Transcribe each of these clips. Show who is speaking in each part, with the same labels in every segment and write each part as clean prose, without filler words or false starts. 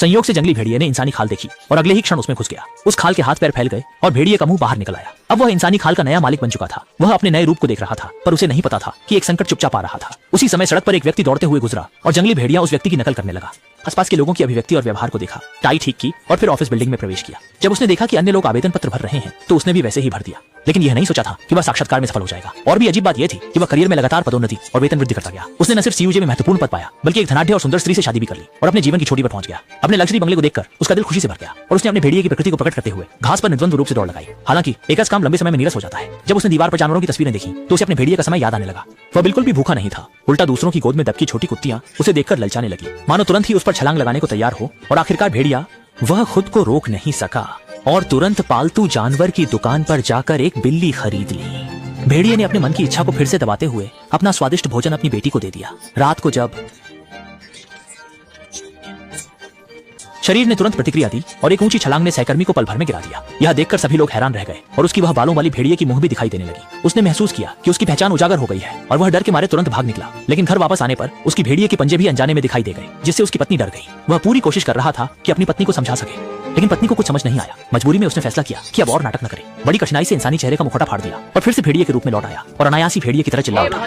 Speaker 1: संयोग से जंगली भेड़िए ने इंसानी खाल देखी और अगले ही क्षण उसमें घुस गया। उस खाल के हाथ पैर फैल गए और भेड़िए का मुंह बाहर निकल आया। अब वह इंसानी खाल का नया मालिक बन चुका था। वह अपने नए रूप को देख रहा था, पर उसे नहीं पता था कि एक संकट चुपचाप आ रहा था। उसी समय सड़क पर एक व्यक्ति दौड़ते हुए गुजरा और जंगली भेड़िया उस व्यक्ति की नकल करने लगा। आसपास के लोगों की अभिव्यक्ति और व्यवहार को देखा, टाई ठीक की और फिर ऑफिस बिल्डिंग में प्रवेश किया। जब उसने देखा कि अन्य लोग आवेदन पत्र भर रहे हैं तो उसने भी वैसे ही भर दिया, लेकिन यह नहीं सोचा था कि वह साक्षात्कार में सफल हो जाएगा। और भी अजीब बात यह थी कि वह करियर में लगातार पदोन्नति और वेतन वृद्धि करता गया। उसने न सिर्फ सीयूजे में महत्वपूर्ण पद पाया, बल्कि एक धनाढ्य और सुंदर स्त्री से शादी भी कर ली और अपने जीवन की छोटी पर पहुंच गया। अपने लग्जरी बंगले को देखकर उसका दिल खुशी से भर गया और उसने अपने भेड़िए की प्रकृति को प्रकट करते हुए घास पर निर्द्वंद्व रूप से दौड़ लगाई। हालांकि एक काम लंबे समय में नीरस हो जाता है। जब उसने दीवार पर जानवरों की तस्वीरें देखी तो उसे अपने भेड़िए का समय याद आने लगा। वह बिल्कुल भी भूखा नहीं था, उल्टा दूसरों की गोद में दबकी छोटी कुत्तियां उसे देखकर ललचाने लगी, मानो तुरंत ही उस पर छलांग लगाने को तैयार हो। और आखिरकार भेड़िया वह खुद को रोक नहीं सका और तुरंत पालतू जानवर की दुकान पर जाकर एक बिल्ली खरीद ली। भेड़िए ने अपने मन की इच्छा को फिर से दबाते हुए अपना स्वादिष्ट भोजन अपनी बेटी को दे दिया। रात को जब शरीर ने तुरंत प्रतिक्रिया दी और एक ऊंची छलांग ने सहकर्मी को पल भर में गिरा दिया। यह देखकर सभी लोग हैरान रह गए और उसकी वह बालों वाली भेड़िए की मुंह भी दिखाई देने लगी। उसने महसूस किया कि उसकी पहचान उजागर हो गई है और वह डर के मारे तुरंत भाग निकला। लेकिन घर वापस आने पर उसकी भेड़िए के पंजे भी अनजाने में दिखाई दे गए, जिससे उसकी पत्नी डर गई। वह पूरी कोशिश कर रहा था कि अपनी पत्नी को समझा सके, लेकिन पत्नी को कुछ समझ नहीं आया। मजबूरी में उसने फैसला किया कि अब और नाटक न करे। बड़ी कठिनाई से इंसानी चेहरे का मुखौटा फाड़ दिया और फिर से भेड़िए के रूप में लौट आया और अनायासी भेड़िए की तरह चिल्ला उठा।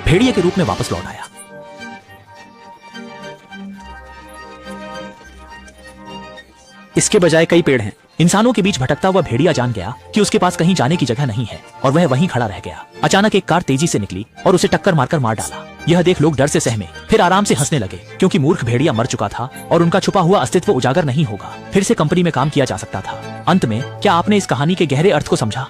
Speaker 1: भेड़िए के रूप में वापस लौट आया। इसके बजाय कई पेड़ हैं। इंसानों के बीच भटकता हुआ भेड़िया जान गया कि उसके पास कहीं जाने की जगह नहीं है और वह वहीं खड़ा रह गया। अचानक एक कार तेजी से निकली और उसे टक्कर मारकर मार डाला। यह देख लोग डर से सहमे, फिर आराम से हंसने लगे, क्योंकि मूर्ख भेड़िया मर चुका था और उनका छुपा हुआ अस्तित्व उजागर नहीं होगा। फिर से कंपनी में काम किया जा सकता था। अंत में क्या आपने इस कहानी के गहरे अर्थ को समझा?